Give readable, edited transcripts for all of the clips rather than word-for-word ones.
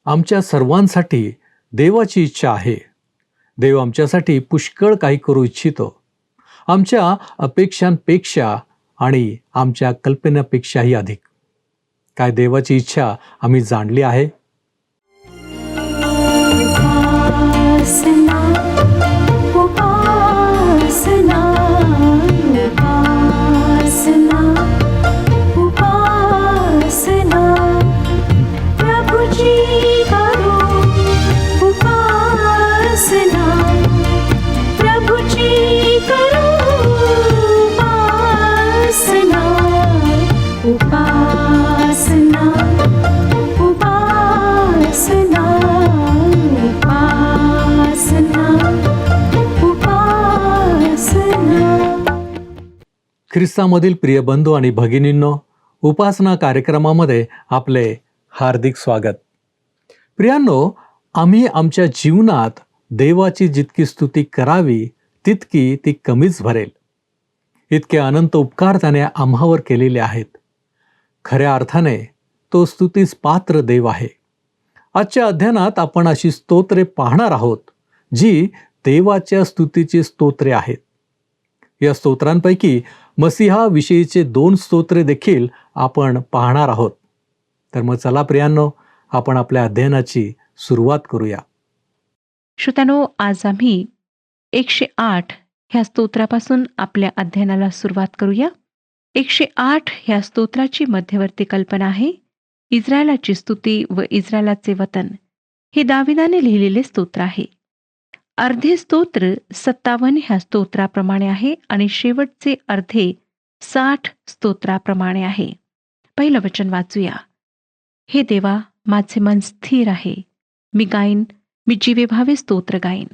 आमच्या सर्वांसाठी देवाची इच्छा आहे. देव आमच्यासाठी पुष्कळ काही करू इच्छितो. आमच्या अपेक्षांपेक्षा आणि आमच्या कल्पनेपेक्षाही अधिक. काय देवाची इच्छा आम्ही जाणली आहे? उपासना, उपासना, उपासना, उपासना, प्रभुची करो उपासना, प्रभुची करो उपासना, उपासना, उपासना, उपासना. ख्रिस्तामधील प्रिय बंधू आणि भगिनींनो, उपासना कार्यक्रमामध्ये आपले हार्दिक स्वागत. प्रियांनो, आम्ही आमच्या जीवनात देवाची जितकी स्तुती करावी तितकी ती कमीच भरेल. इतके अनंत उपकार त्याने आम्हावर केलेले आहेत. खऱ्या अर्थाने तो स्तुतीस पात्र देव आहे. आजच्या अध्ययनात आपण अशी स्तोत्रे पाहणार आहोत जी देवाच्या स्तुतीची स्तोत्रे आहेत. या स्तोत्रांपैकी मसीहाविषयीचे 2 स्तोत्रे देखील आपण पाहणार आहोत. तर मग चला प्रियांनो, आपण आपल्या अध्ययनाची सुरुवात करूया. श्रोत्यानो, आज आम्ही 108 ह्या स्तोत्रापासून आपल्या अध्ययनाला सुरुवात करूया. 108 ह्या स्तोत्राची मध्यवर्ती कल्पना आहे इस्रायलाची स्तुती व इस्रायलाचे वतन. हे दाविदाने लिहिलेले स्तोत्र आहे. अर्धे स्तोत्र 57 ह्या स्तोत्राप्रमाणे आहे आणि शेवटचे अर्धे 60 स्तोत्राप्रमाणे आहे. पहिलं वचन वाचूया. हे देवा, माझे मन स्थिर आहे. मी गाईन, मी जीवेभावे स्तोत्र गाईन.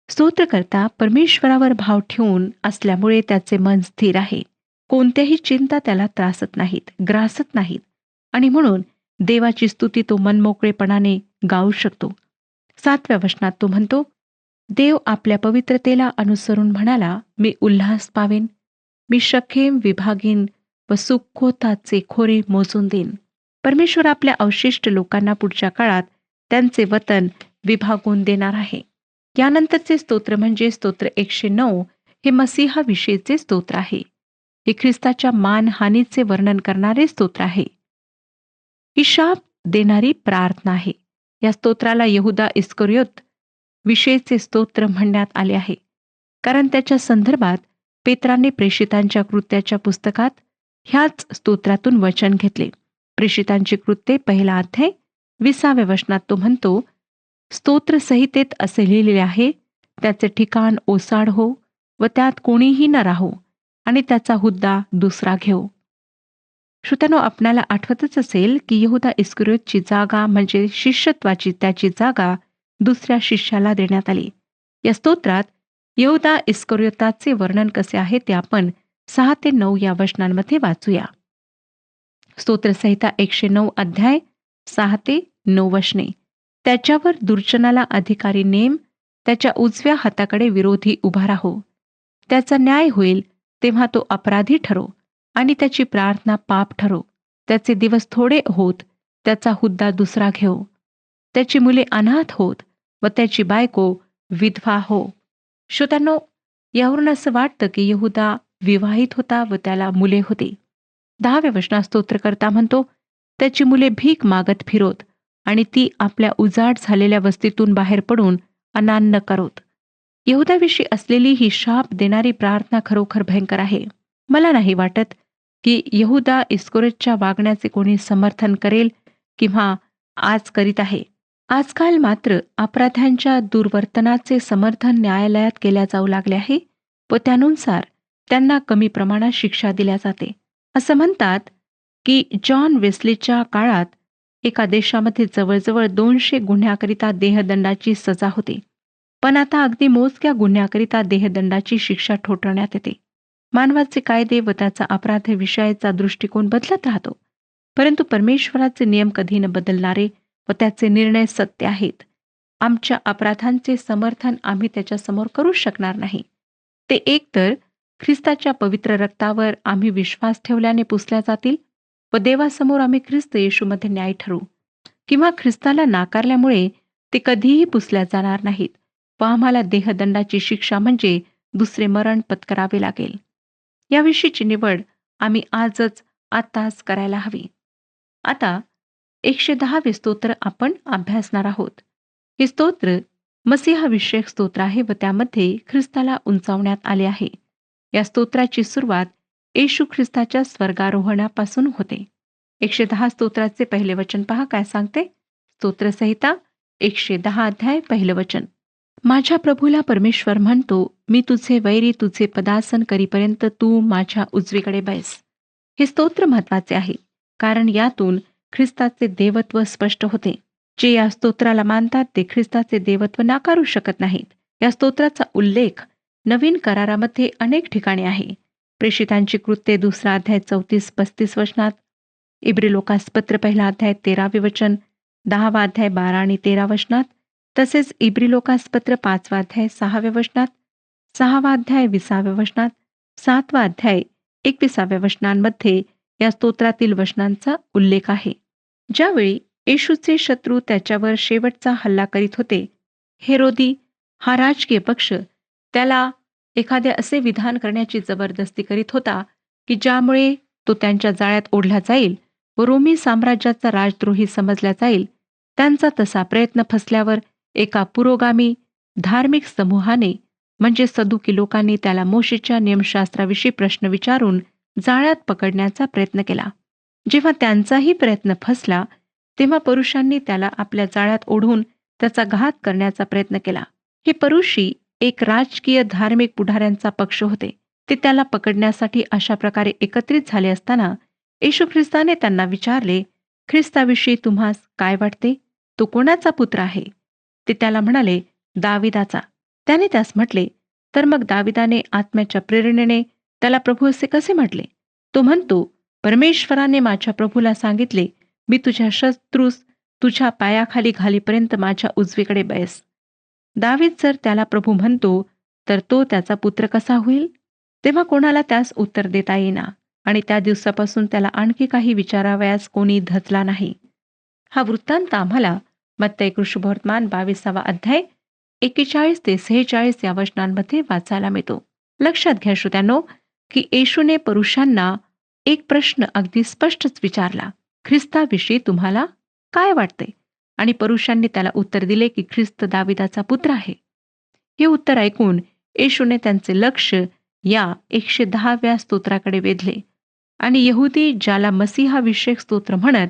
स्तोत्रकर्ता परमेश्वरावर भाव ठेवून असल्यामुळे त्याचे मन स्थिर आहे. कोणत्याही चिंता त्याला त्रासत नाहीत, ग्रासत नाहीत आणि म्हणून देवाची स्तुती तो मनमोकळेपणाने गाऊ शकतो. 7व्या वचनात तो म्हणतो, देव आपल्या पवित्रतेला अनुसरून म्हणाला, मी उल्हास पावेन, मी शखेम विभागीन व सुक्कोताचे खोरे मोजून देईन. परमेश्वर आपल्या अवशिष्ट लोकांना पुढच्या काळात त्यांचे वतन विभागून देणार आहे. यानंतरचे स्तोत्र म्हणजे स्तोत्र 109 हे मसीहाविषयीचे स्तोत्र आहे. हे ख्रिस्ताच्या मानहानीचे वर्णन करणारे स्तोत्र आहे. ही शाप देणारी प्रार्थना आहे. या स्तोत्राला यहुदा इस्करियोत विषयीचे स्तोत्र म्हणण्यात आले आहे, कारण त्याच्या संदर्भात पेत्राने प्रेषितांच्या कृत्याच्या पुस्तकात ह्याच स्तोत्रातून वचन घेतले. प्रेषितांची कृत्ये 1 अध्याय 20व्या वचनात तो म्हणतो, स्तोत्र संहितेत असे लिहिलेले आहे, त्याचे ठिकाण ओसाड हो व त्यात कोणीही न राहो आणि त्याचा हुद्दा दुसरा घेऊ. श्रोत्यानो, आपणाला आठवतच असेल की यहुदा इस्करियोतची जागा म्हणजे शिष्यत्वाची त्याची जागा दुसऱ्या शिष्याला देण्यात आली. या स्तोत्रात यहुदा इस्करियोताचे वर्णन कसे आहे ते आपण 6 ते 9 या वचनांमध्ये वाचूया. स्तोत्रसंहिता 109 अध्याय 6 ते 9 वचने. त्याच्यावर दुर्जनाला अधिकारी नेम, त्याच्या उजव्या हाताकडे विरोधी उभा राहो. त्याचा न्याय होईल तेव्हा तो अपराधी ठरो आणि त्याची प्रार्थना पाप ठरो. त्याचे दिवस थोडे होत, त्याचा हुद्दा दुसरा घेऊ. त्याची मुले अनाथ होत व त्याची बायको विधवा हो. श्रोत्यांनो, यावरून असं वाटतं की यहुदा विवाहित होता व त्याला मुले होती. 10व्या वचनात स्तोत्रकर्ता म्हणतो, त्याची मुले भीक मागत फिरोत आणि ती आपल्या उजाड झालेल्या वस्तीतून बाहेर पडून अनान्न करोत. यहुदाविषयी असलेली ही शाप देणारी प्रार्थना खरोखर भयंकर आहे. मला नाही वाटत की यहुदा इस्करियोतच्या वागण्याचे कोणी समर्थन करेल किंवा आज करीत आहे. आजकाल मात्र अपराध्यांच्या दुर्वर्तनाचे समर्थन न्यायालयात केल्या जाऊ लागले आहे व त्यानुसार त्यांना कमी प्रमाणात शिक्षा दिल्या जाते. असं म्हणतात की जॉन वेस्लीच्या काळात एका देशामध्ये जवळजवळ 200 गुन्ह्याकरिता देहदंडाची सजा होती. पण आता अगदी मोजक्या गुन्ह्याकरिता देहदंडाची शिक्षा ठोठावण्यात येते. मानवाचे कायदे व त्याचा अपराध विषयाचा दृष्टिकोन बदलत राहतो, परंतु परमेश्वराचे नियम कधी न बदलणारे व त्याचे निर्णय सत्य आहेत. आमच्या अपराधांचे समर्थन आम्ही त्याच्यासमोर करू शकणार नाही. ते एकतर ख्रिस्ताच्या पवित्र रक्तावर आम्ही विश्वास ठेवल्याने पुसल्या जातील व देवासमोर आम्ही ख्रिस्त येशूमध्ये न्याय ठरू, किंवा ख्रिस्ताला नाकारल्यामुळे ते कधीही पुसल्या जाणार नाहीत व आम्हाला देहदंडाची शिक्षा म्हणजे दुसरे मरण पत्करावे लागेल. याविषयीची निवड आम्ही आताच करायला हवी. आता 110वे स्तोत्र आपण अभ्यासणार आहोत. हे स्तोत्र मसीहाविषयक स्तोत्र आहे व त्यामध्ये ख्रिस्ताला उंचावण्यात आले आहे. या स्तोत्राची सुरुवात येशू ख्रिस्ताच्या स्वर्गारोहणापासून होते. 110 स्तोत्राचे पहिले वचन पहा काय सांगते. स्तोत्रसंहिता 110 अध्याय पहिलं वचन. माझ्या प्रभूला परमेश्वर म्हणतो, मी तुझे वैरी तुझे पदासन करीपर्यंत तू माझ्या उजवीकडे बैस. हे स्तोत्र महत्वाचे आहे कारण यातून ख्रिस्ताचे देवत्व स्पष्ट होते. जे या स्तोत्राला मानतात ते ख्रिस्ताचे देवत्व नाकारू शकत नाहीत. या स्तोत्राचा उल्लेख नवीन करारामध्ये अनेक ठिकाणी आहे. प्रेषितांची कृत्ये 2 अध्याय 34-35 वचनात, इब्री लोकासपत्र 1 अध्याय 13 वचन, 10 अध्याय 12 आणि 13 वचनात, तसेच इब्री लोकासपत्र 5 अध्याय 6 वचनात, 6 अध्याय 20 वचनात, 7 अध्याय 21 वचनांमध्ये या स्तोत्रातील वचनांचा उल्लेख आहे. ज्यावेळी येशूचे शत्रू त्याच्यावर शेवटचा हल्ला करीत होते, हेरोदी हा राजकीय पक्ष त्याला एखादे असे विधान करण्याची जबरदस्ती करीत होता की ज्यामुळे तो त्यांच्या जाळ्यात ओढला जाईल व रोमी साम्राज्याचा राजद्रोही समजला जाईल. त्यांचा तसा प्रयत्न फसल्यावर एका पुरोगामी धार्मिक समूहाने म्हणजे सदुकी लोकांनी त्याला मोशेच्या नियमशास्त्राविषयी प्रश्न विचारून जाळ्यात पकडण्याचा प्रयत्न केला. जेव्हा त्यांचाही प्रयत्न फसला तेव्हा परुषांनी त्याला आपल्या जाळ्यात ओढून त्याचा घात करण्याचा प्रयत्न केला. हे परुषी एक राजकीय धार्मिक पुढाऱ्यांचा पक्ष होते. ते त्याला पकडण्यासाठी अशा प्रकारे एकत्रित झाले असताना येशू ख्रिस्ताने त्यांना विचारले, ख्रिस्ताविषयी तुम्हास काय वाटते? तो कोणाचा पुत्र आहे? ते त्याला म्हणाले, दाविदाचा. त्याने त्यास म्हटले, तर मग दाविदाने आत्म्याच्या प्रेरणेने त्याला प्रभू असे कसे म्हटले? तो म्हणतो, परमेश्वराने माझ्या प्रभूला सांगितले, मी तुझ्या शत्रूस तुझ्या पायाखाली घालीपर्यंत माझ्या उजवीकडे बैस. दावीद जर त्याला प्रभू म्हणतो तर तो त्याचा पुत्र कसा होईल? तेव्हा कोणाला त्यास उत्तर देता येईना आणि त्या दिवसापासून त्याला आणखी काही विचारावयास कोणी धचला नाही. हा वृत्तांत आम्हाला मत्तई कृष्णवर्तमान 22 अध्याय 41 ते 46 या वचनांमध्ये वाचायला मिळतो. लक्षात घ्या श्रोत्यांनो की येशूने परुषांना एक प्रश्न अगदी स्पष्टच विचारला, ख्रिस्ताविषयी तुम्हाला काय वाटते? आणि परुषांनी त्याला उत्तर दिले की ख्रिस्त दाविदाचा पुत्र आहे. हे उत्तर ऐकून येशूने त्यांचे लक्ष या 110व्या स्तोत्राकडे वेधले आणि यहुदी ज्याला मसीहाविषयक स्तोत्र म्हणत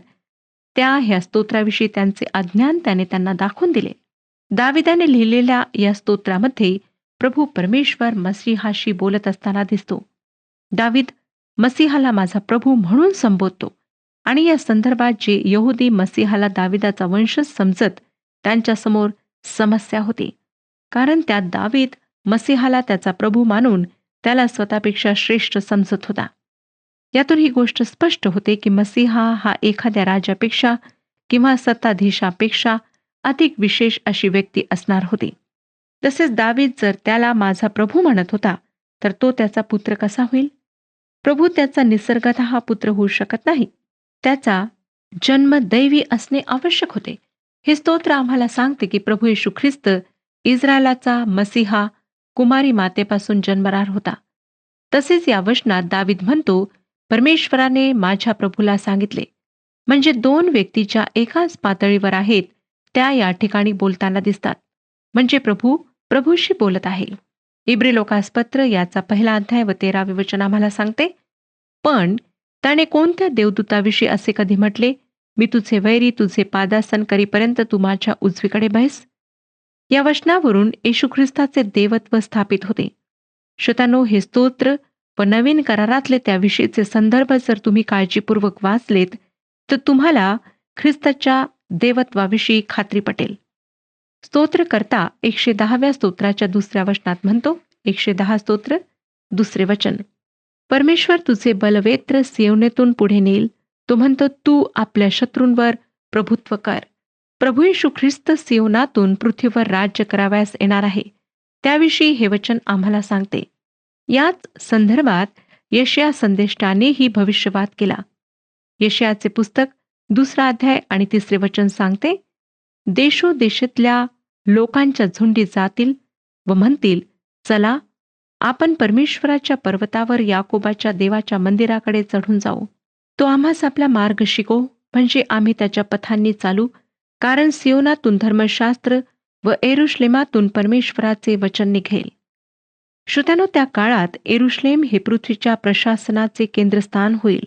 त्या ह्या स्तोत्राविषयी त्यांचे अज्ञान त्याने त्यांना दाखवून दिले. दाविदाने लिहिलेल्या या स्तोत्रामध्ये प्रभू परमेश्वर मसीहाशी बोलत असताना दिसतो. दावीद मसीहाला माझा प्रभू म्हणून संबोधतो आणि या संदर्भात जे यहुदी मसीहाला दाविदाचा वंशज समजत त्यांच्यासमोर समस्या होती, कारण त्यात दावीद मसीहाला त्याचा प्रभू मानून त्याला स्वतःपेक्षा श्रेष्ठ समजत होता. यातून ही गोष्ट स्पष्ट होते की मसीहा हा एखाद्या राजापेक्षा किंवा सत्ताधीशापेक्षा अधिक विशेष अशी व्यक्ती असणार होती. तसेच दावीद जर त्याला माझा प्रभू म्हणत होता तर तो त्याचा पुत्र कसा होईल? प्रभू त्याचा निसर्गतः पुत्र होऊ शकत नाही. त्याचा जन्म दैवी असणे आवश्यक होते. हे स्तोत्र आम्हाला सांगते की प्रभू येशू ख्रिस्त इस्रायलाचा मसीहा कुमारी मातेपासून जन्मणार होता. तसेच या वचनात दावीद म्हणतो, परमेश्वराने माझ्या प्रभूला सांगितले. म्हणजे दोन व्यक्ती ज्या एकाच पातळीवर आहेत त्या या ठिकाणी बोलताना दिसतात. म्हणजे प्रभू प्रभूशी बोलत आहे. इब्री लोकासपत्र याचा 1 अध्याय व 13 वचन आम्हाला सांगते, पण त्याने कोणत्या देवदूताविषयी असे कधी म्हटले, मी तुझे वैरी तुझे पादासन करीपर्यंत तू माझ्या उजवीकडे बैस? या वचनावरून येशू ख्रिस्ताचे देवत्व स्थापित होते. श्रोत्यांनो, हे स्तोत्र व नवीन करारातले त्याविषयीचे संदर्भ जर तुम्ही काळजीपूर्वक वाचलेत तर तुम्हाला ख्रिस्ताच्या देवत्वाविषयी खात्री पटेल. स्तोत्रकर्ता 110व्या स्तोत्राच्या 2ऱ्या वचनात म्हणतो, 110 स्तोत्र 2रे वचन, परमेश्वर तुझे बलवेत्र सियोनेतून पुढे नेईल. तो म्हणतो, तू आपल्या शत्रूंवर प्रभुत्व कर. प्रभू येशू ख्रिस्त सियोनातून पृथ्वीवर राज्य करावयास येणार आहे. त्याविषयी हे वचन आम्हाला सांगते. याच संदर्भात यशया संदेष्टाने ही भविष्यवाद केला. यशयाचे पुस्तक 2 अध्याय आणि 3 वचन सांगते, देशोदेशातल्या लोकांच्या झुंडी जातील व म्हणतील, चला आपण परमेश्वराच्या पर्वतावर याकोबाच्या देवाच्या मंदिराकडे चढून जाऊ. तो आम्हास आपला मार्ग शिकवो, म्हणजे आम्ही त्याच्या पथांनी चालू. कारण सियोनातून धर्मशास्त्र व एरुश्लेमातून परमेश्वराचे वचन निघेल. श्रोत्यानो, त्या काळात एरुश्लेम हे पृथ्वीच्या प्रशासनाचे केंद्रस्थान होईल.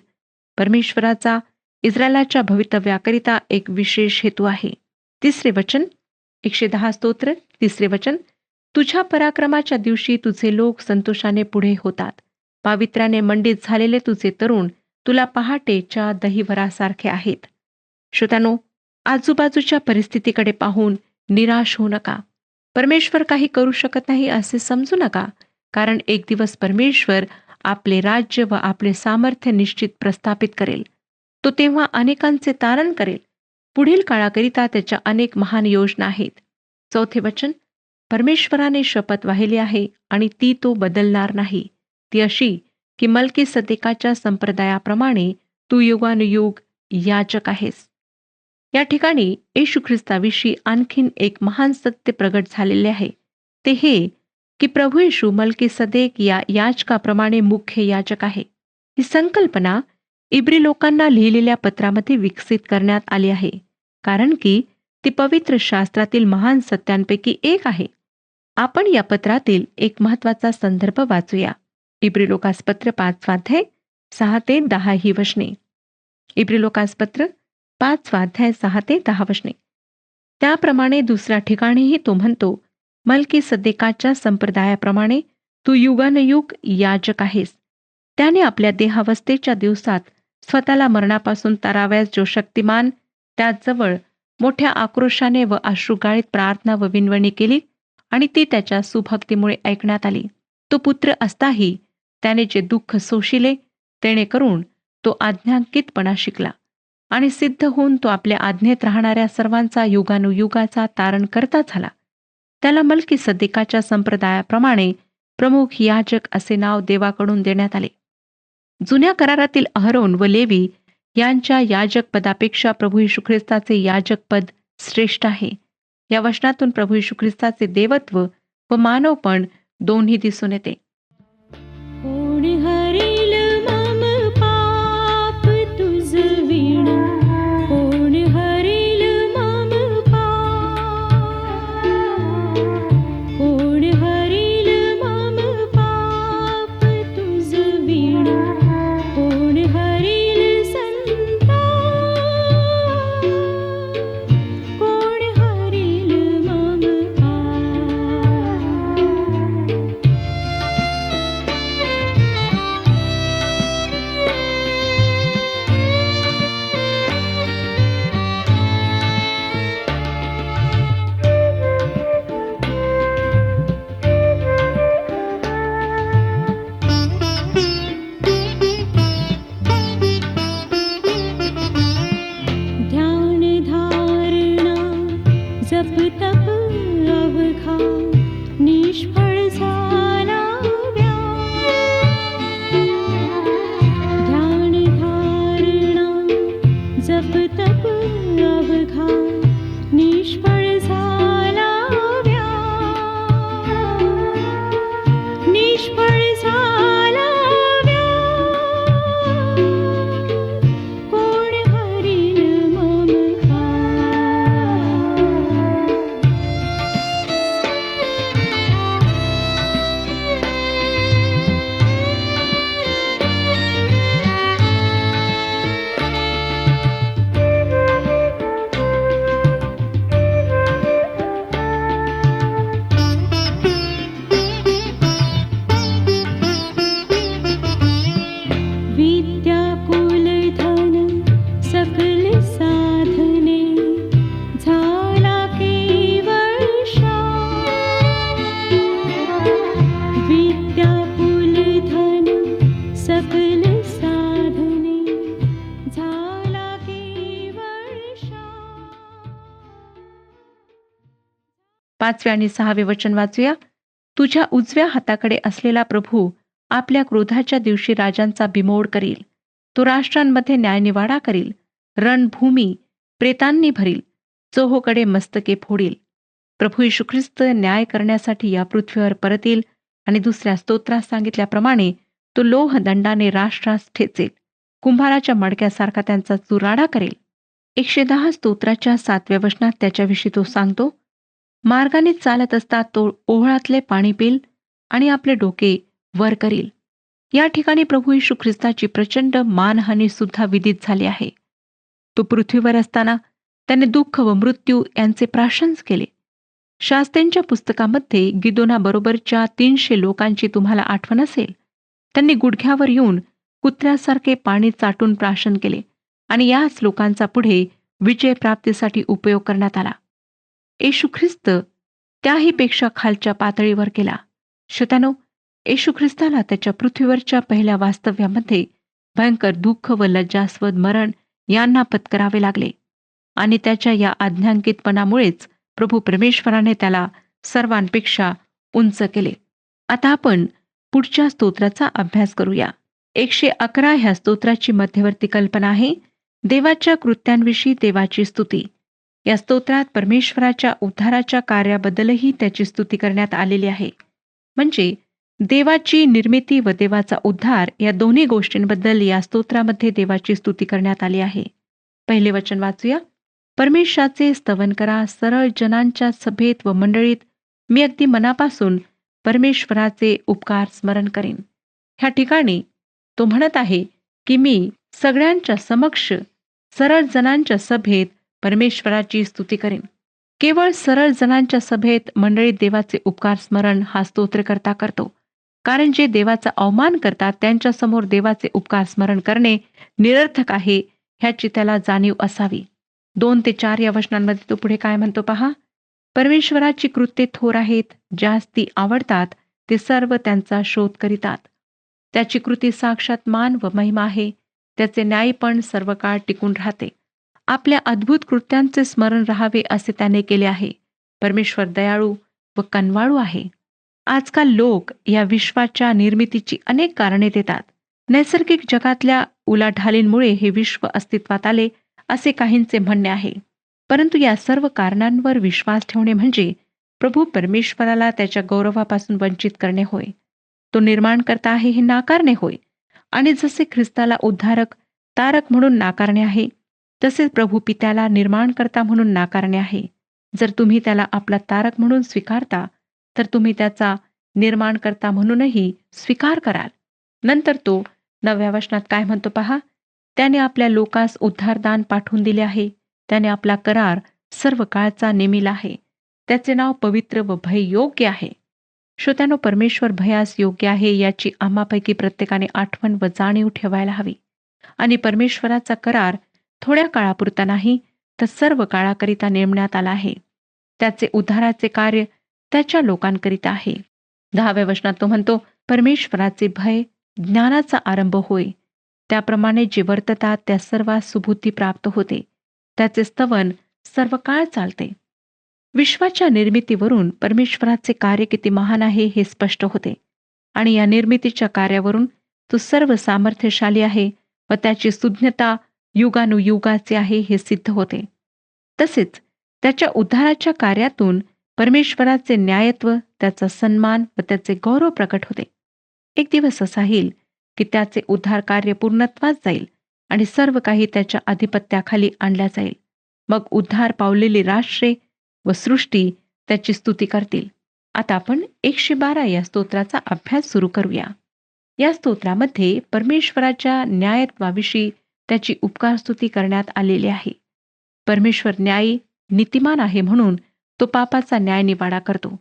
परमेश्वराचा इस्रायलाच्या भवितव्याकरिता एक विशेष हेतू आहे. 3 वचन, 110 स्तोत्र, 3 वचन. तुझ्या पराक्रमाच्या दिवशी तुझे लोक संतोषाने पुढे होतात. पावित्र्याने मंडित झालेले तुझे तरुण तुला पहाटेच्या दहीवरासारखे आहेत. श्रोत्यानो, आजूबाजूच्या परिस्थितीकडे पाहून निराश होऊ नका. परमेश्वर काही करू शकत नाही असे समजू नका, कारण एक दिवस परमेश्वर आपले राज्य व आपले सामर्थ्य निश्चित प्रस्थापित करेल. तो तेव्हा अनेकांचे तारण करेल. पुढील काळाकरिता त्याच्या अनेक महान योजना आहेत. 4 वचन, परमेश्वराने शपथ वाहिली आहे आणि ती तो बदलणार नाही. ती अशी की मल्कीसदेकाच्या संप्रदायाप्रमाणे तू युगानुयुग याजक आहेस. या ठिकाणी येशू ख्रिस्ताविषयी आणखीन एक महान सत्य प्रगट झालेले आहे. ते हे की प्रभू येशू मल्कीसदेक या याजकाप्रमाणे मुख्य याजक आहे. ही संकल्पना इब्री लोकांना लिहिलेल्या पत्रामध्ये विकसित करण्यात आली आहे, कारण की ती पवित्र शास्त्रातील महान सत्यांपैकी एक आहे. आपण या पत्रातील एक महत्वाचा संदर्भ वाचूया. इब्री लोकासपत्र 5 अध्याय 6 ते 10 ही वचने. इब्री लोकासपत्र 5 अध्याय 6 ते 10 वचने. त्याप्रमाणे दुसऱ्या ठिकाणीही तो म्हणतो, मल्कीसदेकाच्या संप्रदायाप्रमाणे तू युगानयुग याजक आहेस. त्याने आपल्या देहावस्थेच्या दिवसात स्वतःला मरणापासून ताराव्यास जो शक्तिमान त्याजवळ मोठ्या आक्रोशाने व अश्रुगाळीत प्रार्थना व विनवणी केली आणि ती त्याच्या सुभक्तीमुळे ऐकण्यात आली. तो पुत्र असताही त्याने जे दुःख सोशिले, तेणेकरून तो आज्ञांकितपणा शिकला आणि सिद्ध होऊन तो आपल्या आज्ञेत राहणाऱ्या सर्वांचा युगानुयुगाचा तारण करता झाला. त्याला मल्कीसदेकाच्या संप्रदायाप्रमाणे प्रमुख याजक असे नाव देवाकडून देण्यात आले. जुन्या करारातील अहरोन व लेवी यांच्या याजक पदापेक्षा प्रभू येशू ख्रिस्ताचे याजक पद श्रेष्ठ आहे. या वचनातून प्रभू येशू ख्रिस्ताचे देवत्व व मानवपण दोन्ही दिसून येते. कोण हरेल मम पाप तुझ विण, कोण हरेल मम पाप, कोण हरेल मम पाप तुझ विण, कोण हरेल संताप, कोण हरेल मम पाप. ध्यान धारणा जप तप अवघा निष्फळ झाला व्याप. ध्यान धारणा जप तप अवघा निष्फळ झाला व्याप, निष्फळ झाला व्याप. कोण हरील मम पाप. विद्या कुल धन सकल साधने झाला केवळ शाप. विद्या कुल धन सकल साधने झाला केवळ शाप. 5 आणि 6 वचन वाचूया. तुझ्या उजव्या हाताकडे असलेला प्रभू आपल्या क्रोधाच्या दिवशी राजांचा बिमोड करील. तो राष्ट्रांमध्ये न्यायनिवाडा करील. रणभूमी प्रेतांनी भरील, चोहोकडे मस्तके फोडील. प्रभू येशू ख्रिस्त न्याय करण्यासाठी या पृथ्वीवर परत येईल आणि दुसऱ्या स्तोत्रात सांगितल्याप्रमाणे तो लोहदंडाने राष्ट्रास ठेचेल. कुंभाराच्या मडक्यासारखा त्यांचा चुराडा करेल. 110 स्तोत्राच्या 7व्या वचनात त्याच्याविषयी तो सांगतो, मार्गाने चालत असता तो ओहळातले पाणी पिल आणि आपले डोके वर करील. या ठिकाणी प्रभू येशू ख्रिस्ताची प्रचंड मानहानी सुद्धा विदित झाली आहे. तो पृथ्वीवर असताना त्याने दुःख व मृत्यू यांचे प्राशंस केले. शास्त्रींच्या पुस्तकामध्ये गिदोनाबरोबरच्या 300 लोकांची तुम्हाला आठवण असेल. त्यांनी गुडघ्यावर येऊन कुत्र्यासारखे पाणी चाटून प्राशन केले आणि याच लोकांचा पुढे विजय प्राप्तीसाठी उपयोग करण्यात आला. येशू ख्रिस्त त्याहीपेक्षा खालच्या पातळीवर गेला. श्रोत्यानो, येशू ख्रिस्ताला त्याच्या पृथ्वीवरच्या पहिल्या वास्तव्यामध्ये भयंकर दुःख व लज्जास्पद मरण यांना पत्करावे लागले आणि त्याच्या या आज्ञांकितपणामुळेच प्रभू परमेश्वराने त्याला सर्वांपेक्षा उंच केले. आता आपण पुढच्या स्तोत्राचा अभ्यास करूया. 111 ह्या स्तोत्राची मध्यवर्ती कल्पना आहे देवाच्या कृत्यांविषयी देवाची स्तुती. या स्तोत्रात परमेश्वराच्या उद्धाराच्या कार्याबद्दलही त्याची स्तुती करण्यात आलेली आहे. म्हणजे देवाची निर्मिती व देवाचा उद्धार या दोन्ही गोष्टींबद्दल या स्तोत्रामध्ये देवाची स्तुती करण्यात आली आहे. पहिले वचन वाचूया. परमेश्वराचे स्तवन करा सरळ जनांच्या सभेत व मंडळीत. मी अगदी मनापासून परमेश्वराचे उपकार स्मरण करेन. ह्या ठिकाणी तो म्हणत आहे की मी सगळ्यांच्या समक्ष सरळ जनांच्या सभेत परमेश्वराची स्तुती करेन. केवळ सरळ जनांच्या सभेत मंडळीत देवाचे उपकार स्मरण हा स्तोत्रकर्ता करतो, कारण जे देवाचा अवमान करतात त्यांच्यासमोर देवाचे उपकार स्मरण करणे निरर्थक आहे ह्याची त्याला जाणीव असावी. 2 ते 4 या वचनांमध्ये तो पुढे काय म्हणतो पहा. परमेश्वराची कृत्ये थोर आहेत, ज्यास ती आवडतात ते सर्व त्यांचा शोध करीतात. त्याची कृती साक्षात मान व महिमा आहे, त्याचे न्यायपण सर्व काळ टिकून राहते. आपल्या अद्भुत कृत्यांचे स्मरण राहावे असे त्याने केले आहे. परमेश्वर दयाळू व कनवाळू आहे. आजकाल लोक या विश्वाच्या निर्मितीची अनेक कारणे देतात. नैसर्गिक जगातल्या उलाढालींमुळे हे विश्व अस्तित्वात आले असे काहींचे म्हणणे आहे. परंतु या सर्व कारणांवर विश्वास ठेवणे म्हणजे प्रभू परमेश्वराला त्याच्या गौरवापासून वंचित करणे होय. तो निर्माणकर्ता आहे हे नाकारणे होय. आणि जसे ख्रिस्ताला उद्धारक तारक म्हणून नाकारणे आहे, तसेच प्रभू पित्याला निर्माणकर्ता म्हणून नाकारणे आहे. जर तुम्ही त्याला आपला तारक म्हणून स्वीकारता तर तुम्ही त्याचा निर्माणकर्ता म्हणूनही स्वीकार कराल. नंतर तो 9व्या वचनात काय म्हणतो पहा. त्याने आपल्या लोकास उद्धारदान पाठवून दिले आहे. त्याने आपला करार सर्व काळचा नेमिला आहे. त्याचे नाव पवित्र व भययोग्य आहे. श्रोत्यानो, परमेश्वर भयास योग्य आहे याची आम्हापैकी प्रत्येकाने आठवण व जाणीव ठेवायला हवी. आणि परमेश्वराचा करार थोड्या काळापुरता नाही तर सर्व काळाकरिता नेमण्यात आला आहे. त्याचे उद्धाराचे कार्य त्याच्या लोकांकरिता आहे. 10व्या वचनात तो म्हणतो, परमेश्वराचे भय ज्ञानाचा आरंभ होय. त्याप्रमाणे जे वर्ततात त्या सर्वांस सुबुद्धी प्राप्त होते. त्याचे स्तवन सर्व काळ चालते. विश्वाच्या निर्मितीवरून परमेश्वराचे कार्य किती महान आहे हे स्पष्ट होते आणि या निर्मितीच्या कार्यावरून तो सर्व सामर्थ्यशाली आहे व त्याची सुज्ञता युगानुयुगाचे आहे हे सिद्ध होते. तसेच त्याच्या उद्धाराच्या कार्यातून परमेश्वराचे न्यायत्व, त्याचा सन्मान व त्याचे गौरव प्रकट होते. एक दिवस असा येईल की त्याचे उद्धार कार्य पूर्णत्वास जाईल आणि सर्व काही त्याच्या अधिपत्याखाली आणल्या जाईल. मग उद्धार पावलेली राष्ट्रे व सृष्टी त्याची स्तुती करतील. आता आपण 112 या स्तोत्राचा अभ्यास सुरू करूया. या स्तोत्रामध्ये परमेश्वराच्या न्यायत्वाविषयी त्याची उपकार स्तुती करण्यात आलेली आहे. परमेश्वर न्यायी नीतिमान आहे म्हणून तो पापाचा न्याय निवाडा करतो.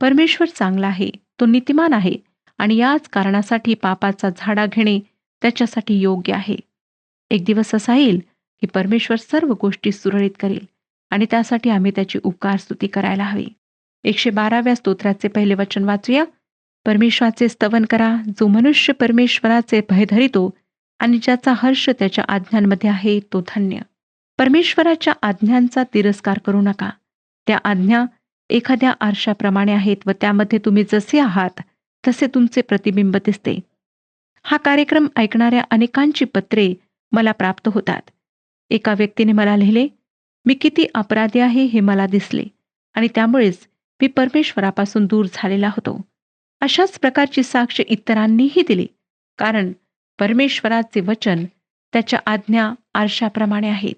परमेश्वर चांगला आहे, तो नीतिमान आहे आणि याच कारणासाठी पापाचा झाडा घेणे त्याच्यासाठी योग्य आहे. एक दिवस असा येईल की परमेश्वर सर्व गोष्टी सुरळीत करेल आणि त्यासाठी आम्ही त्याची उपकार स्तुती करायला हवी. 112व्या स्तोत्राचे पहिले वचन वाचूया. परमेश्वराचे स्तवन करा, जो मनुष्य परमेश्वराचे भय धरितो आणि ज्याचा हर्ष त्याच्या आज्ञांमध्ये आहे तो धन्य. परमेश्वराच्या आज्ञांचा तिरस्कार करू नका. त्या आज्ञा एखाद्या आरशाप्रमाणे आहेत व त्यामध्ये तुम्ही जसे आहात तसे तुमचे प्रतिबिंब दिसते. हा कार्यक्रम ऐकणाऱ्या अनेकांची पत्रे मला प्राप्त होतात. एका व्यक्तीने मला लिहिले, मी किती अपराधी आहे हे मला दिसले आणि त्यामुळेच मी परमेश्वरापासून दूर झालेला होतो. अशाच प्रकारची साक्ष इतरांनीही दिली, कारण परमेश्वराचे वचन त्याच्या आज्ञा आरशाप्रमाणे आहेत.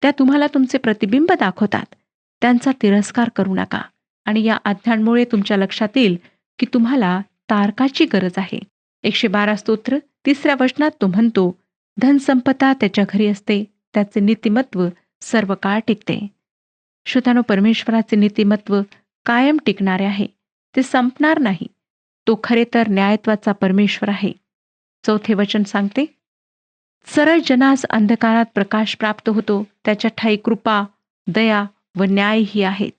त्या तुम्हाला तुमचे प्रतिबिंब दाखवतात. त्यांचा तिरस्कार करू नका आणि या आज्ञांमुळे तुमच्या लक्षात येईल की तुम्हाला तारकाची गरज आहे. 112 स्तोत्र 3 वचनात तो म्हणतो, धनसंपदा त्याच्या घरी असते, त्याचे नीतिमत्व सर्व काळ टिकते. श्रोत्यानो, परमेश्वराचे नीतिमत्व कायम टिकणारे आहे. ते संपणार नाही. तो खरे तर न्यायत्वाचा परमेश्वर आहे. 4 वचन सांगते, सरळ जनास अंधकारात प्रकाश प्राप्त होतो, त्याच्या ठाई कृपा, दया व न्याय ही आहेत.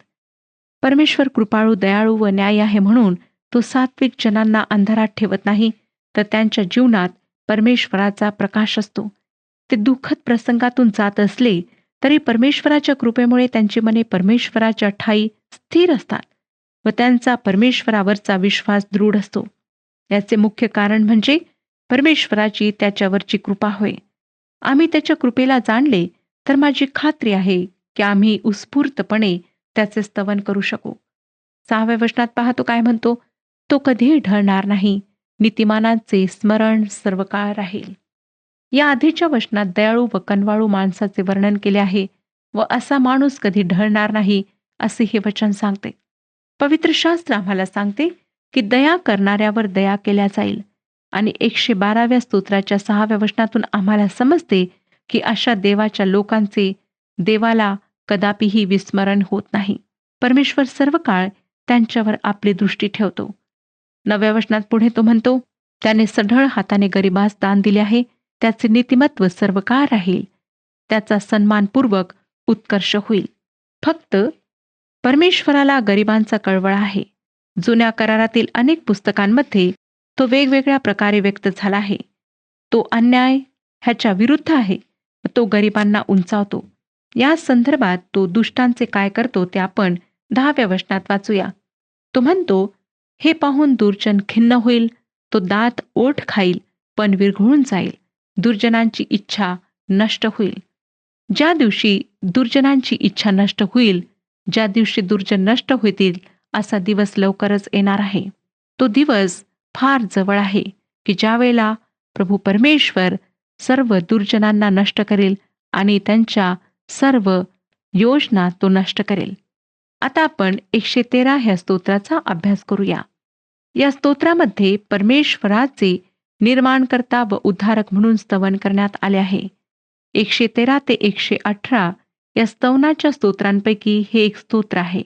परमेश्वर कृपाळू, दयाळू व न्याय आहे म्हणून तो सात्विक जनांना अंधारात ठेवत नाही, तर त्यांच्या जीवनात परमेश्वराचा प्रकाश असतो. ते दुःखद प्रसंगातून जात असले तरी परमेश्वराच्या कृपेमुळे त्यांची मने परमेश्वराच्या ठाई स्थिर असतात व त्यांचा परमेश्वरावरचा विश्वास दृढ असतो. याचे मुख्य कारण म्हणजे परमेश्वराची त्याच्यावरची कृपा होय. आम्ही त्याच्या कृपेला जाणले तर माझी खात्री आहे की आम्ही उत्स्फूर्तपणे त्याचे स्तवन करू शकू. 6व्या वचनात पाहतो काय म्हणतो, तो कधीही ढळणार नाही, नीतिमानांचे स्मरण सर्व काळ राहील. या आधीच्या वचनात दयाळू व कनवाळू माणसाचे वर्णन केले आहे व असा माणूस कधी ढळणार नाही असे हे वचन सांगते. पवित्र शास्त्र आम्हाला सांगते की दया करणाऱ्यावर दया केल्या जाईल आणि 112व्या स्तोत्राच्या 6व्या वचनातून आम्हाला समजते की अशा देवाच्या लोकांचे देवाला कदापिही विस्मरण होत नाही. परमेश्वर सर्व काळ त्यांच्यावर आपली दृष्टी ठेवतो. 9व्या वचनात पुढे तो म्हणतो, त्याने सढळ हाताने गरिबास दान दिले आहे, त्याचे नीतिमत्व सर्व काळ राहील, त्याचा सन्मानपूर्वक उत्कर्ष होईल. फक्त परमेश्वराला गरिबांचा कळवळा आहे. जुन्या करारातील अनेक पुस्तकांमध्ये तो वेगवेगळ्या प्रकारे व्यक्त झाला आहे. तो अन्याय ह्याच्या विरुद्ध आहे व तो गरिबांना उंचावतो. या संदर्भात तो दुष्टांचे काय करतो ते आपण 10व्या वचनात वाचूया. तो म्हणतो, हे पाहून दुर्जन खिन्न होईल, तो दात ओठ खाईल पण विरघळून जाईल, दुर्जनांची इच्छा नष्ट होईल. ज्या दिवशी दुर्जनांची इच्छा नष्ट होईल, ज्या दिवशी दुर्जन नष्ट होतील, असा दिवस लवकरच येणार आहे. तो दिवस फार जवळ आहे की ज्यावेळेला प्रभू परमेश्वर सर्व दुर्जनांना नष्ट करेल आणि त्यांच्या सर्व योजना तो नष्ट करेल. आता आपण 113 ह्या स्तोत्राचा अभ्यास करूया. या स्तोत्रामध्ये परमेश्वराचे निर्माणकर्ता व उद्धारक म्हणून स्तवन करण्यात आले आहे. 113 ते 118 या स्तवनाच्या स्तोत्रांपैकी हे एक स्तोत्र आहे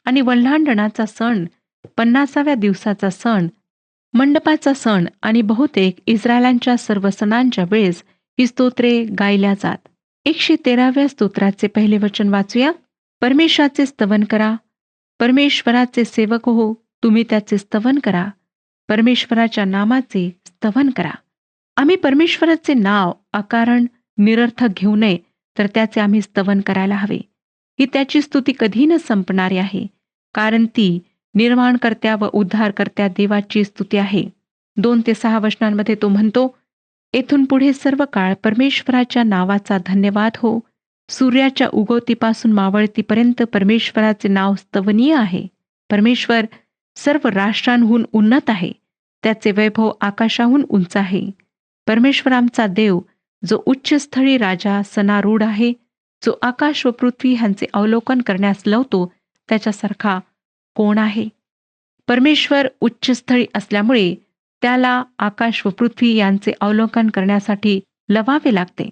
आणि वल्हांडणाचा सण, 50व्या दिवसाचा सण, मंडपाचा सण आणि बहुतेक इस्रायलांच्या सर्व सणांच्या वेळेस ही स्तोत्रे गायल्या जात. 113व्या स्तोत्राचे पहिले वचन वाचूया. परमेश्वराचे स्तवन करा, परमेश्वराचे सेवक हो, तुम्ही त्याचे स्तवन करा, परमेश्वराच्या नामाचे स्तवन करा. आम्ही परमेश्वराचे नाव अकारण निरर्थक घेऊ नये, तर त्याचे आम्ही स्तवन करायला हवे. ही त्याची स्तुती कधी न संपणारी आहे, कारण ती निर्माणकर्त्या व उद्धारकर्त्या देवाची स्तुती आहे. 2 ते 6 वचनांमध्ये तो म्हणतो, येथून पुढे सर्व काळ परमेश्वराच्या नावाचा धन्यवाद हो. सूर्याच्या उगवतीपासून मावळतीपर्यंत परमेश्वराचे नाव स्तवनीय आहे. परमेश्वर सर्व राष्ट्रांहून उन्नत आहे, त्याचे वैभव आकाशाहून उंच आहे. परमेश्वर आमचा देव, जो उच्चस्थळी राजा सनारूढ आहे, जो आकाश व पृथ्वी ह्यांचे अवलोकन करण्यास लवतो, त्याच्यासारखा कोण आहे? परमेश्वर उच्चस्थळी असल्यामुळे त्याला आकाश व पृथ्वी यांचे अवलोकन करण्यासाठी लवावे लागते.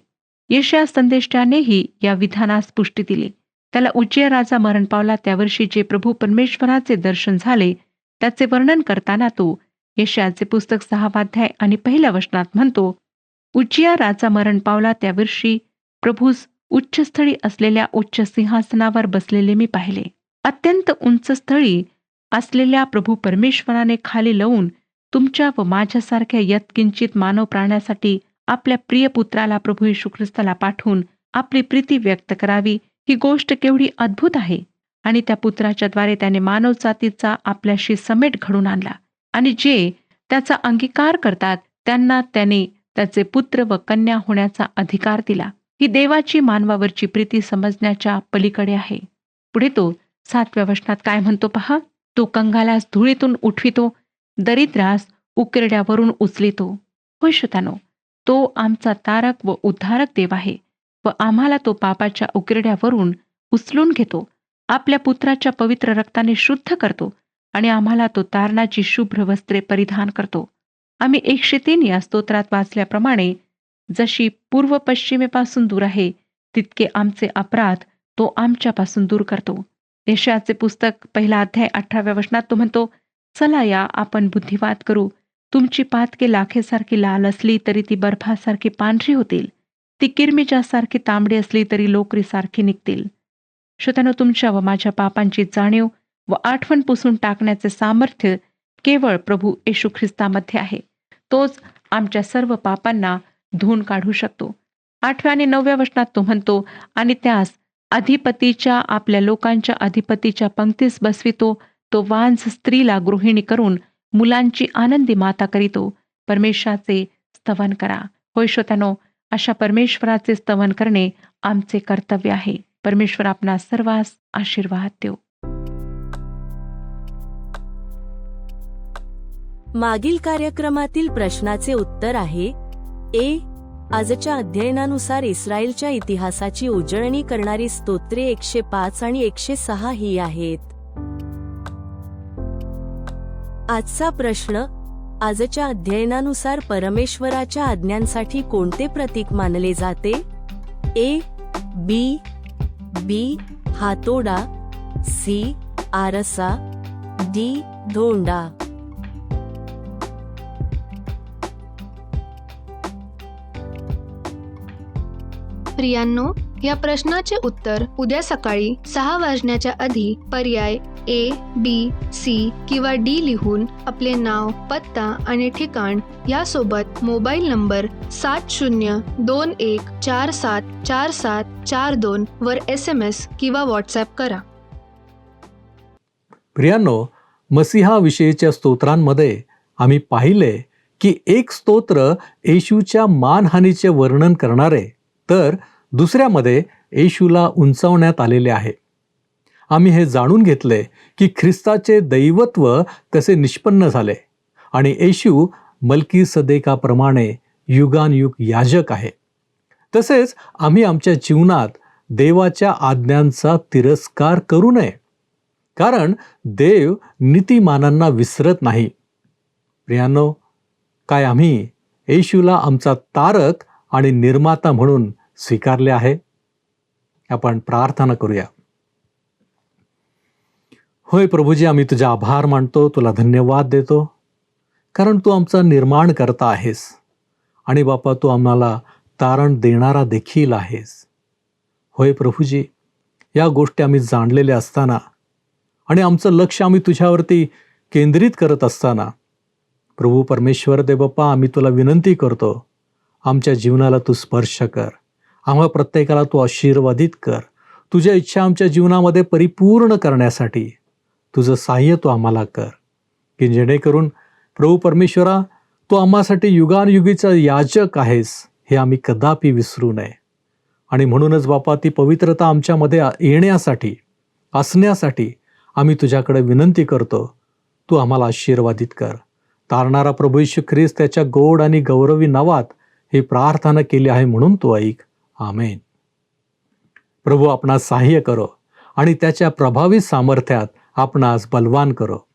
यशाया संदेष्टानेही या विधानास पुष्टी दिली. त्याला उज्जिया राजा मरण पावला त्या वर्षी जे प्रभू परमेश्वराचे दर्शन झाले त्याचे वर्णन करताना तो यशायाचे पुस्तक 6 अध्याय आणि 1 वचनात म्हणतो, उज्जिया राजा मरण पावला त्या वर्षी प्रभूस उच्चस्थळी असलेल्या उच्च सिंहासनावर बसलेले मी पाहिले. अत्यंत उंच स्थळी असलेल्या प्रभू परमेश्वराने खाली लावून तुमच्या व माझ्यासारख्या यत्किंचित मानव प्राण्यासाठी आपल्या प्रिय पुत्राला प्रभू येशू ख्रिस्ताला पाठवून आपली प्रीती व्यक्त करावी. ही गोष्ट केवढी अद्भुत आहे. आणि त्या पुत्राच्या द्वारे त्याने मानव जातीचा आपल्याशी समेट घडून आणला आणि जे त्याचा अंगीकार करतात त्यांना त्याने त्याचे पुत्र व कन्या होण्याचा अधिकार दिला. ही देवाची मानवावरची प्रीती समजण्याच्या पलीकडे आहे. पुढे तो 7व्या वचनात काय म्हणतो पहा, तो कंगालास धुळीतून उठवितो, दरिद्रास उकिरड्यावरून उचलितो. होय श्रोत्यानो, तो आमचा तारक व उद्धारक देव आहे व आम्हाला तो पापाच्या उकिरड्यावरून उचलून घेतो, आपल्या पुत्राच्या पवित्र रक्ताने शुद्ध करतो आणि आम्हाला तो तारणाची शुभ्र वस्त्रे परिधान करतो. आम्ही 103 या स्तोत्रात वाचल्याप्रमाणे जशी पूर्व पश्चिमेपासून दूर आहे, तितके आमचे अपराध तो आमच्यापासून दूर करतो. यशायाचे पुस्तक 1 अध्याय 18व्या वचनात तो म्हणतो, चला या आपण बुद्धिवाद करू. तुमची पातके लाखेसारखी लाल असली तरी ती बर्फासारखी पांढरी होतील. ती किरमिजासारखी तांबडी असली तरी लोकरीसारखी निघतील. श्रोत्यानो, तुमच्या व माझ्या पापांची जाणीव व आठवण पुसून टाकण्याचे सामर्थ्य केवळ प्रभू येशू ख्रिस्तामध्ये आहे. तोच आमच्या सर्व पापांना धुवून काढू शकतो. 8व्या आणि 9व्या वचनात तो म्हणतो, आणि त्यास अधिपतीच्या आपल्या लोकांच्या अधिपतीच्या पंक्तीस बसवितो. तो वांझ स्त्रीला गृहिणी करून मुलांची आनंदी माता करीतो. परमेश्वराचे स्तवन करा. होय श्रोत्यानो, अशा परमेश्वराचे स्तवन करणे आमचे कर्तव्य आहे. परमेश्वर आपणा सर्वांस आशीर्वाद देव. मागील कार्यक्रमातील प्रश्नाचे उत्तर आहे ए. आजच्या अध्ययनानुसार इस्रायलच्या इतिहासाची उजळणी करणारी स्तोत्रे 105 आणि 106 ही आहेत. आजचा प्रश्न, आजच्या अध्ययनानुसार परमेश्वराच्या आज्ञांसाठी कोणते प्रतीक मानले जाते? ए. बी हातोडा, सी. आरसा, डी. धोंडा. प्रियांनो, या प्रश्नाचे उत्तर उद्या सकाळी 6 वाजण्याच्या आधी पर्याय ए, बी, सी किंवा डी लिहून आपले नाव, पत्ता आणि ठिकाण यासोबत मोबाईल नंबर 7021474742 वर SMS किंवा व्हॉट्सॲप करा. प्रियांनो, मसीहाविषयीच्या स्तोत्रांमध्ये आम्ही पाहिले की एक स्तोत्र येशूच्या मानहानीचे वर्णन करणारे, तर दुसऱ्यामध्ये येशूला उंचावण्यात आलेले आहे. आम्ही हे जाणून घेतले की ख्रिस्ताचे दैवत्व कसे निष्पन्न झाले आणि येशू मल्कीसदेकाप्रमाणे युगानयुग याजक आहे. तसेच आम्ही आमच्या जीवनात देवाच्या आज्ञांचा तिरस्कार करू नये, कारण देव नीतिमानांना विसरत नाही. प्रियांनो, काय आम्ही येशूला आमचा तारक आणि निर्माता म्हणून स्वीकारले आहे? आपण प्रार्थना करूया. होय प्रभूजी, आम्ही तुझे आभार मानतो, तुला धन्यवाद देतो, कारण तू आमचा निर्माण करता आहेस आणि बापा, तू आम्हाला तारण देणारा देखील आहेस. होय प्रभूजी, या गोष्टी आम्ही जाणलेल्या असताना आणि आमचं लक्ष आम्ही तुझ्यावरती केंद्रित करत असताना, प्रभू परमेश्वर देव बाप्पा, आम्ही तुला विनंती करतो, आमच्या जीवनाला तू स्पर्श कर, आम्हा प्रत्येकाला तू आशीर्वादित कर. तुझ्या इच्छा आमच्या जीवनामध्ये परिपूर्ण करण्यासाठी तुझं सहाय्य तू आम्हाला कर, की जेणेकरून प्रभू परमेश्वरा, तू आम्हासाठी युगानयुगीचा याजक आहेस हे आम्ही कदापि विसरू नये. आणि म्हणूनच बापा, ती पवित्रता आमच्यामध्ये येण्यासाठी, असण्यासाठी आम्ही तुझ्याकडे विनंती करतो, तू आम्हाला आशीर्वादित कर. तारणारा प्रभू येशू ख्रिस्त त्याच्या गोड आणि गौरवी नावात ही प्रार्थना केली आहे, म्हणून तू ऐक. आमेन. प्रभू आपणास सहाय्य करो आणि त्याच्या प्रभावी सामर्थ्यात आपणास बलवान करो.